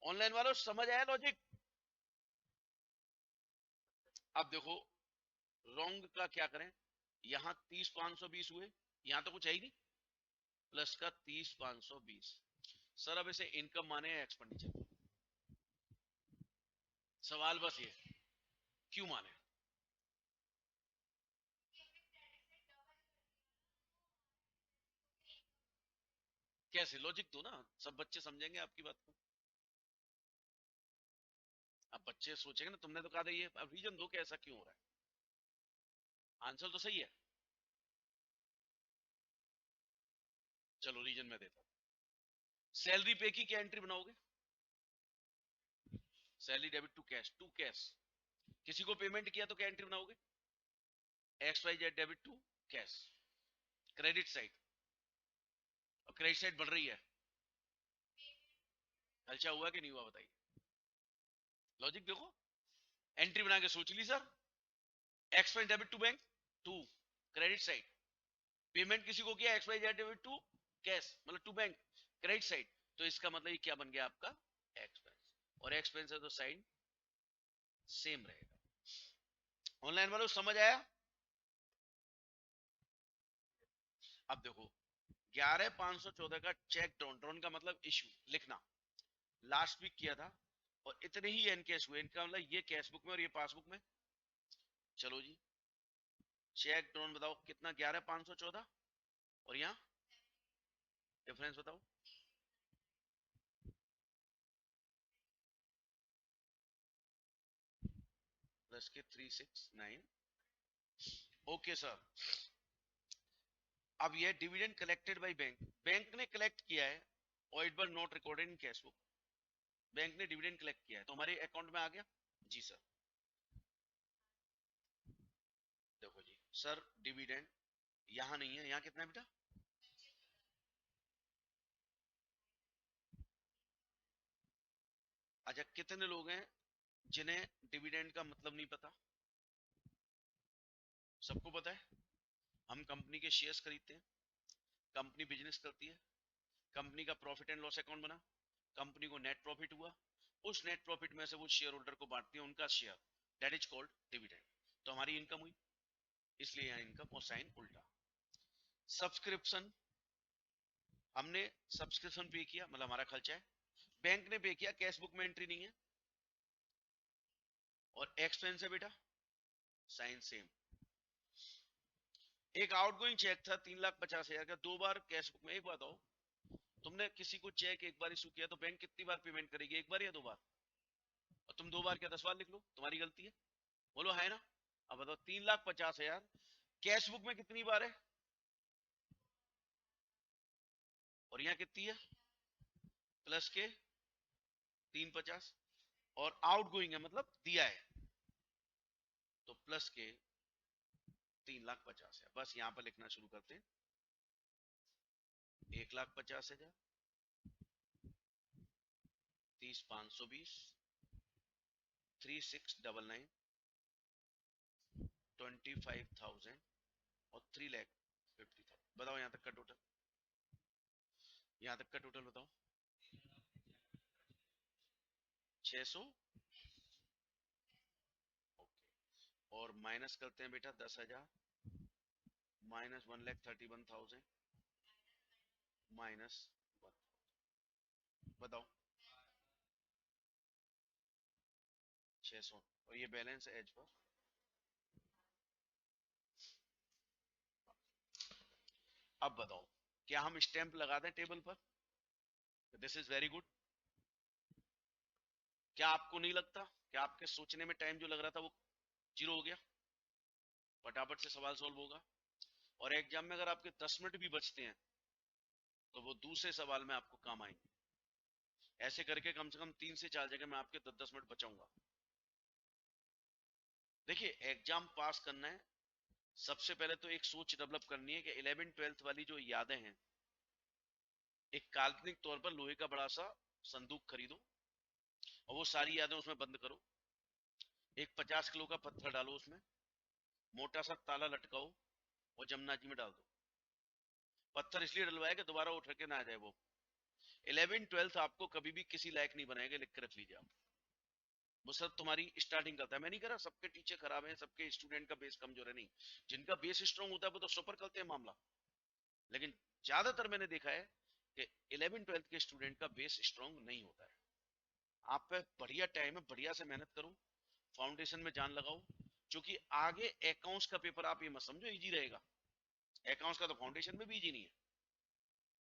ऑनलाइन वालों समझ आया लॉजिक? अब देखो रॉन्ग का क्या करें। यहाँ 30,520 हुए, यहाँ तो कुछ है ही नहीं, प्लस का 30,520। सर अब इसे इनकम माने या एक्सपेंडिचर? सवाल बस ये, क्यों माने? कैसे? लॉजिक दो ना, सब बच्चे समझेंगे आपकी बात को। अब बच्चे सोचेंगे ना, तुमने तो कहा था ये, अब रीजन दो कि ऐसा क्यों हो रहा है। आंसर तो सही है, चलो रीजन में देता हूं। सैलरी पे की क्या एंट्री बनाओगे? Salary debit to cash. किसी को पेमेंट किया तो क्या एंट्री बनाओगे? X Y Z debit to cash, credit side. और क्रेडिट साइड बढ़ रही है, हलचा हुआ कि नहीं हुआ बताइए? लॉजिक देखो, एंट्री बना के सोच ली sir. X Y debit to bank, to credit side. Payment किसी को किया X Y Z debit to cash, मतलब टू बैंक, क्रेडिट साइड। तो इसका मतलब ये क्या बन गया आपका? एक्सपेंस। और एक्सपेंस है तो साइन सेम रहेगा। ऑनलाइन वालों समझ आया? अब देखो 11,514 का चेक ड्रॉन, ड्रॉन का मतलब इशू लिखना, लास्ट वीक किया था, और इतने ही एनकैश हुए, इनका मतलब ये कैश बुक में और ये पासबुक में। चलो जी, चेक ड्रॉन बताओ कितना? 11,514, और यहाँ डिफरेंस बताओ। प्लस के 369। Okay sir. अब ये dividend collected by bank, bank ने कलेक्ट किया है, और it was not recorded in cash book. Bank ने डिविडेंड कलेक्ट किया है तो हमारे अकाउंट में आ गया। जी सर। देखो जी सर, डिविडेंड यहाँ नहीं है, यहाँ कितना है बेटा? अच्छा, कितने लोग हैं जिन्हें डिविडेंड का मतलब नहीं पता? सबको पता है। हम कंपनी के शेयर्स खरीदते हैं, कंपनी बिजनेस करती है, कंपनी का प्रॉफिट एंड लॉस अकाउंट बना, कंपनी को नेट प्रॉफिट हुआ, उस नेट प्रॉफिट में से वो शेयर होल्डर को बांटती है उनका share, that is called dividend. तो हमारी इनकम हुई, इसलिए यहाँ इनकम और साइन उल्टा। सब्सक्रिप्शन, हमने सब्सक्रिप्शन पे किया, मतलब हमारा खर्चा है। बैंक ने पे किया, कैश बुक में एंट्री नहीं है। और एक्सपेंस है बेटा, साइन सेम। एक आउटगोइंग चेक था 3,50,000 का, 2 बार कैश बुक में। एक बात हो, तुमने किसी को चेक एक बार इशू किया तो बैंक कितनी बार पेमेंट करेगी? एक बार या 2 बार? और तुम 2 बार क्या 10 बार लिख लो, तुम्हारी गलती है। बोलो है ना? अब बताओ 3,50,000 कैश बुक में कितनी बार है, और यहाँ कितनी है? प्लस के 350, और आउट गोइंग है मतलब दिया है, तो प्लस के 3,50,000। बस यहाँ पर लिखना शुरू करते हैं। 1,50,000, 30,520, 3,699, 25,000, और 3,50,000। बताओ यहाँ तक का टोटल, यहाँ तक का टोटल बताओ। 600। और माइनस करते हैं बेटा 10,000, माइनस 1,31,000, माइनस 1। बताओ 600, और ये बैलेंस है एज पर। अब बताओ, क्या हम स्टैंप लगा दें टेबल पर? This is very good. क्या आपको नहीं लगता, क्या आपके सोचने में टाइम जो लग रहा था वो जीरो हो गया? फटाफट से सवाल सॉल्व होगा। और एग्जाम में अगर आपके 10 मिनट भी बचते हैं तो वो दूसरे सवाल में आपको काम आएंगे। ऐसे करके कम से कम 3 से 4 जगह मैं आपके 10-10 मिनट बचाऊंगा। देखिए, एग्जाम पास करना है, सबसे पहले तो एक सोच डेवलप करनी है कि 11th 12th वाली जो यादें हैं एक काल्पनिक तौर पर लोहे का बड़ा सा संदूक खरीदो और वो सारी यादें उसमें बंद करो। एक 50 किलो का पत्थर डालो उसमें, मोटा सा ताला लटकाओ और जमुना जी में डाल दो। पत्थर इसलिए डलवाया कि दोबारा उठ के ना आ जाए वो। 11th 12th आपको कभी भी किसी लायक नहीं बनाएगा, लिख के रख लीजिए आप। वो सब तुम्हारी स्टार्टिंग करता है। मैं नहीं कह रहा सबके टीचर खराब है, सबके स्टूडेंट का बेस कमजोर है, नहीं। जिनका बेस स्ट्रांग होता है वो तो सुपर करते हैं मामला। लेकिन ज्यादातर मैंने देखा है कि 11th 12th के स्टूडेंट का बेस स्ट्रांग नहीं होता है। आप पे बढ़िया टाइम है, बढ़िया से मेहनत करो, फाउंडेशन में जान लगाओ। क्योंकि आगे अकाउंट्स का पेपर आप ये मत समझो इजी रहेगा। अकाउंट्स का तो फाउंडेशन में भी इजी नहीं है,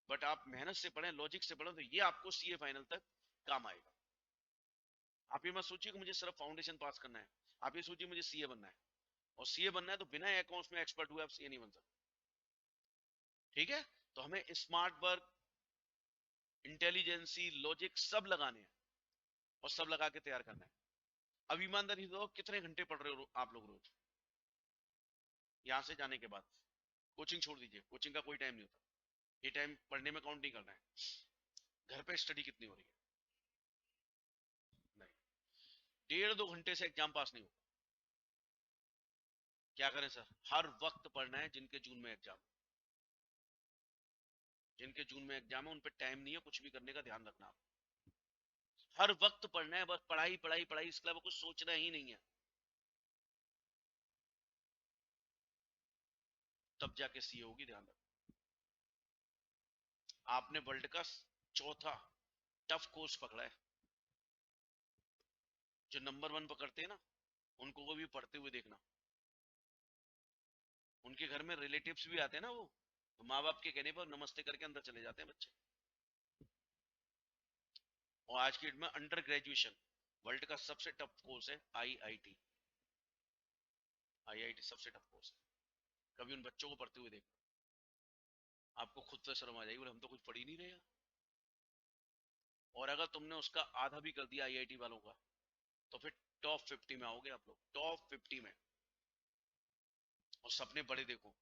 बट आप मेहनत से पढ़ें, लॉजिक से पढ़ें, तो ये आपको सीए फाइनल तक काम आएगा। आप ये मत सोचिए कि मुझे सिर्फ फाउंडेशन पास करना है, आप ये सोचिए मुझे सीए बनना है। और सीए बनना है तो बिना अकाउंट्स में एक्सपर्ट हुए आप सीए नहीं बन सकते। ठीक है, तो हमें स्मार्ट वर्क, इंटेलिजेंसी, लॉजिक सब लगाने हैं और सब लगा के तैयार करना है। अब ईमानदारी दो, कितने घंटे पढ़ रहे हो आप लोग रोज? यहां से जाने के बाद कोचिंग छोड़ दीजिए, कोचिंग का कोई टाइम नहीं होता। ये टाइम पढ़ने में काउंट नहीं करना है। घर पे स्टडी कितनी हो रही है? नहीं। 1.5 2 घंटे से एग्जाम पास नहीं होगा। क्या करें सर? हर वक्त पढ़ना है। जिनके जून में एग्जाम, जिनके जून में एग्जाम है उन पे टाइम नहीं है कुछ भी करने का, ध्यान रखना आप। हर वक्त पढ़ना है, बस पढ़ाई पढ़ाई पढ़ाई, इसके अलावा कुछ सोचना ही नहीं है। तब जाके सीए होगी, ध्यान रखना। आपने वर्ल्ड का चौथा टफ कोर्स पकड़ा है। जो नंबर 1 पकड़ते हैं ना, उनको को भी पढ़ते हुए देखना। उनके घर में रिलेटिव्स भी आते हैं ना वो, तो माँ बाप के कहने पर नमस्ते करके अंदर चले जाते हैं बच्चे। और आज की डेट में अंडर ग्रेजुएशन वर्ल्ड का सबसे टफ कोर्स है आईआईटी। आईआईटी सबसे टफ कोर्स है। कभी उन बच्चों को पढ़ते हुए देखना, आपको खुद से शर्म आ जाएगी, बोले हम तो कुछ पढ़ ही नहीं रहे यार। और अगर तुमने उसका आधा भी कर दिया आईआईटी वालों का, तो फिर टॉप 50 में आओगे आप लोग, टॉप 50 में। और सपने बड़े देखो।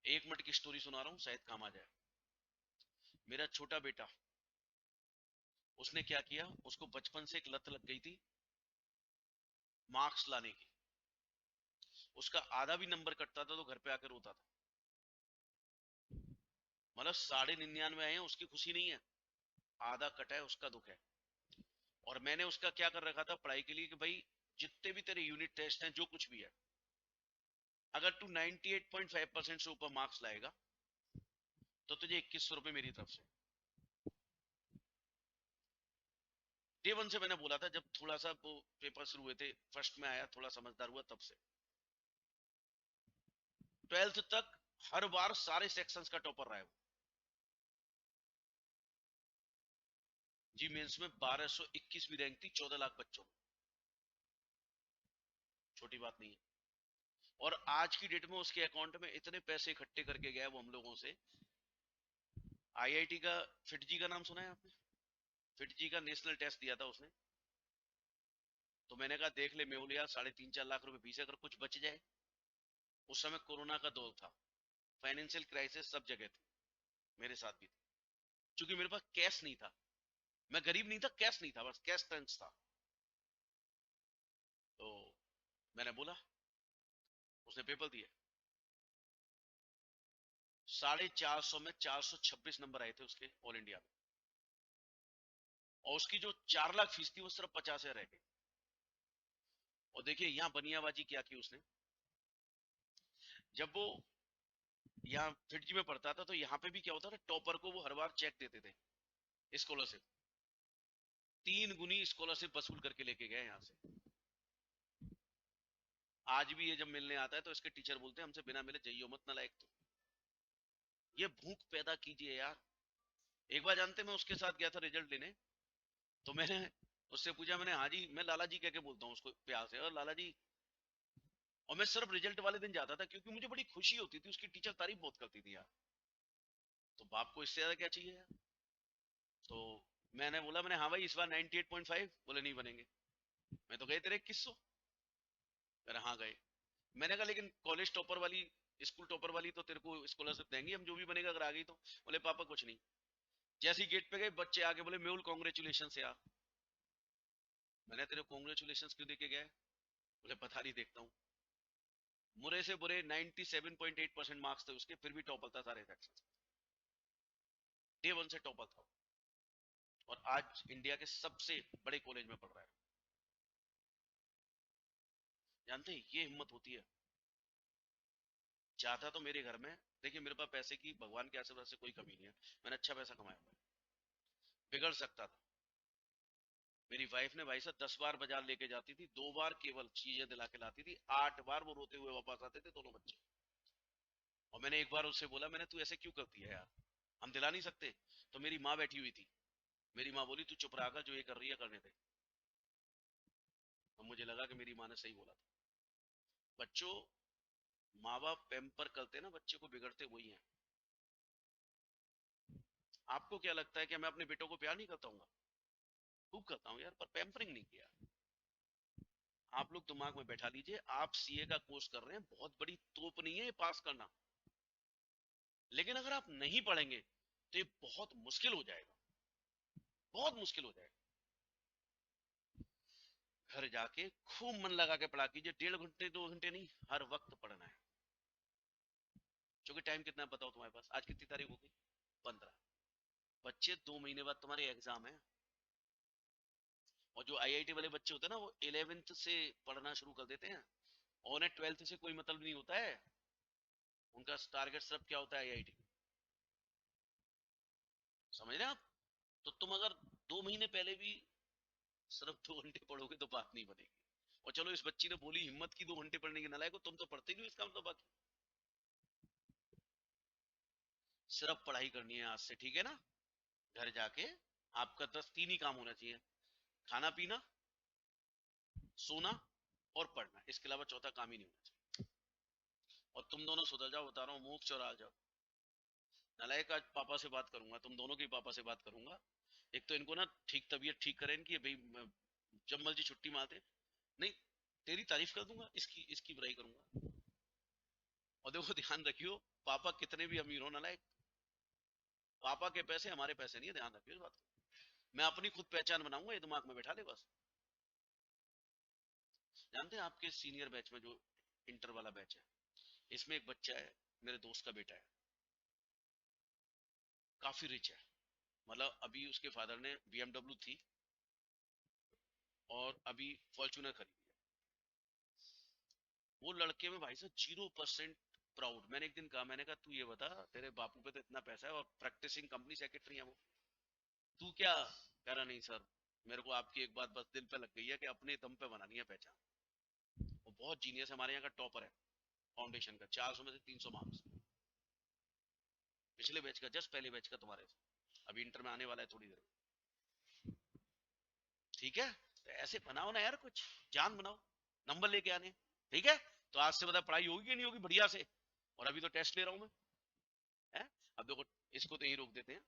1 मिनट की स्टोरी सुना रहा हूँ, शायद काम आ जाए। मेरा छोटा बेटा, उसने क्या किया, उसको बचपन से एक लत लग गई थी मार्क्स लाने की। उसका आधा भी नंबर कटता था तो घर पे आकर रोता था। मतलब 99.5 आए हैं, उसकी खुशी नहीं है, आधा कटा है उसका दुख है। और मैंने उसका क्या कर रखा था पढ़ाई के लिए कि भाई जितने भी तेरे यूनिट टेस्ट हैं, जो कुछ भी है, अगर तू 98.5% से ऊपर मार्क्स लाएगा तो तुझे 2100 रुपए मेरी तरफ से। डे 1 से मैंने बोला था, जब थोड़ा सा वो पेपर शुरू हुए थे, फर्स्ट में आया, थोड़ा समझदार हुआ तब से। 12th तक हर बार सारे सेक्शंस का टॉपर रहा है वो। जी मेंस में 1221वीं रैंक थी 14 लाख बच्चों में। छोटी बात नहीं है। और आज की डेट में उसके अकाउंट में इतने पैसे इकट्ठे करके गया वो हम लोगों से। आईआईटी का, फिट जी का नाम सुना है आपने? फिट जी का नेशनल टेस्ट दिया था उसने। तो मैंने कहा देख ले मेहुल यार, 3.5 4 लाख रुपए फीस है, अगर कुछ बच जाए। उस समय कोरोना का दौर था, फाइनेंशियल क्राइसिस सब जगह थी, मेरे साथ भी थी। क्योंकि मेरे पास कैश नहीं था, मैं गरीब नहीं था, कैश नहीं था, बस कैश टेंस था। तो मैंने बोला, उसने पेपर दिए। 450 में 426 नंबर आए थे उसके ऑल इंडिया में। और उसकी जो 4 लाख फीस थी वो सिर्फ 50 रह गई। और देखिए यहाँ बनियाबाजी क्या की उसने। जब वो यहाँ फिटजी में पढ़ता था तो यहाँ पे भी क्या होता था, टॉपर को वो हर बार चेक देते थे, स्कॉलरशिप। 3 गुनी स्कॉलरशिप वसूल करके लेके गए यहाँ से। आज भी ये जब मिलने आता है तो इसके टीचर बोलते हैं हमसे बिना मिले जाइयो मत, नालायक तो। ये भूख पैदा कीजिए यार। एक बार जानते, मैं उसके साथ गया था रिजल्ट लेने। तो मैंने उससे पूछा, मैंने हाँ जी, मैं लाला जी कह के बोलता हूँ उसको प्यार से, और लाला जी। और मैं सिर्फ रिजल्ट वाले दिन जाता था क्योंकि मुझे बड़ी खुशी होती थी, उसकी टीचर तारीफ बहुत करती थी यार। तो बाप को इससे ज्यादा क्या चाहिए यार। तो मैंने बोला, मैंने हाँ भाई इस बार 98.5, बोले नहीं बनेंगे। मैं तो गए तेरे 2100। अरे हाँ गए। मैंने कहा लेकिन कॉलेज टॉपर वाली स्कूल टॉपर वाली तो तेरे को स्कॉलरशिप देंगे हम, जो भी बनेगा अगर आ गई तो। बोले पापा कुछ नहीं। जैसे ही गेट पे गए बच्चे आके बोले मेहुल कॉन्ग्रेचुलेशन यार। मैंने तेरे कॉन्ग्रेचुलेशन क्यों देके गया? बोले पता नहीं, देखता हूँ। बुरे से बुरे 97.8% मार्क्स थे उसके, फिर भी टॉपर था सारे सेक्शन। डे वन से टॉपर था। और आज इंडिया के सबसे बड़े कॉलेज में पढ़ रहा है। जानते हैं ये हिम्मत होती है। चाहता तो मेरे घर में, देखिए मेरे पास पैसे की भगवान के आशीर्वाद से कोई कमी नहीं है, मैंने अच्छा पैसा कमाया हुआ है। बिगड़ सकता था। मेरी वाइफ ने भाई साहब 10 बार बाजार लेके जाती थी, 2 बार केवल चीजें दिला के लाती थी, 8 बार वो रोते हुए वापस आते थे दोनों बच्चे। और मैंने एक बार उससे बोला, मैंने तू ऐसे क्यों करती है यार, हम दिला नहीं सकते? तो मेरी माँ बैठी हुई थी, मेरी माँ बोली तू चुप रहा, जो ये कर रही है करने दे। और मुझे लगा कि मेरी माँ ने सही बोला था। बच्चों, माँ बाप पैम्पर करते ना बच्चे को, बिगड़ते वही हैं। आपको क्या लगता है कि मैं अपने बेटों को प्यार नहीं करता हूँ? खूब करता हूँ यार, पर पैम्परिंग नहीं किया। आप लोग दिमाग में बैठा लीजिए, आप सीए का कोर्स कर रहे हैं, बहुत बड़ी तोप नहीं है ये पास करना। लेकिन अगर आप नहीं पढ़ेंगे तो ये बहुत मुश्किल हो जाएगा, बहुत मुश्किल हो जाएगा। घर जाके खूब मन लगा के पढ़ा कीजिए, 1.5 घंटे 2 घंटे नहीं, हर वक्त पढ़ना है। क्योंकि टाइम कितना है बताओ तुम्हारे पास? आज कितनी तारीख होगी? 15। बच्चे 2 महीने बाद तुम्हारे एग्जाम है। और जो आईआईटी वाले बच्चे होते हैं ना, वो 11th से पढ़ना शुरू कर देते हैं, और उन्हें 12th से कोई मतलब नहीं होता है। उनका टारगेट सिर्फ क्या होता है? आईआईटी। समझ रहे हैं आप? तो तुम अगर 2 महीने पहले भी सिर्फ 2 घंटे पढ़ोगे तो बात नहीं बनेगी। और चलो, इस बच्ची ने बोली हिम्मत की 2 घंटे पढ़ने की, नालायक हो तुम, तो पढ़ते ही नहीं, इसका मतलब बाकी सिर्फ पढ़ाई करनी है आज से, ठीक है ना? घर जाके आपका 3 ही काम होना चाहिए: खाना पीना, सोना और पढ़ना। इसके अलावा चौथा काम ही नहीं होना चाहिए। और तुम दोनों सुधर जाओ, बता रहा हूँ, मुंह चौरा जाओ। नालायक, आज पापा से बात करूंगा, तुम दोनों के पापा से बात करूंगा। एक तो इनको ना ठीक तबीयत ठीक करें इनकी भाई, जब मर्जी छुट्टी मारते। नहीं, तेरी तारीफ कर दूंगा, इसकी इसकी बुराई करूंगा। और देखो ध्यान रखियो, पापा कितने भी अमीर हो नालायक, पापा के पैसे हमारे पैसे नहीं है, ध्यान रखियो इस बात को। मैं अपनी खुद पहचान बनाऊंगा, ये दिमाग में बैठा ले बस। जानते हैं आपके सीनियर बैच में जो इंटर वाला बैच है, इसमें एक बच्चा है, मेरे दोस्त का बेटा है, काफी रिच है। मतलब अभी उसके फादर ने बीएमडब्ल्यू थी, और अभी फॉर्च्यूनर खरीदी है। वो लड़के में भाई साहब 0% प्राउड। मैंने एक दिन कहा, मैंने कहा तू ये बता, तेरे बापू पे तो इतना पैसा है और प्रैक्टिसिंग कंपनी सेक्रेटरी है वो, तू क्या? कह रहा नहीं सर, मेरे को आपकी एक बात बस दिल पे लग गई है कि अपने दम पे बनानी है पहचान। वो बहुत जीनियस है, हमारे यहाँ का टॉपर है फाउंडेशन का, 400 में से 300 मार्क्स। पिछले बैच का, जस्ट पहले बैच का तुम्हारे से। अभी इंटर में आने वाला है थोड़ी देर में। ठीक है? तो ऐसे बनाओ ना यार, कुछ जान बनाओ, नंबर लेके आने। ठीक है? तो आज से बता, पढ़ाई होगी कि नहीं होगी बढ़िया से? और अभी तो टेस्ट ले रहा हूं मैं, है? अब देखो, इसको तो यही रोक देते हैं।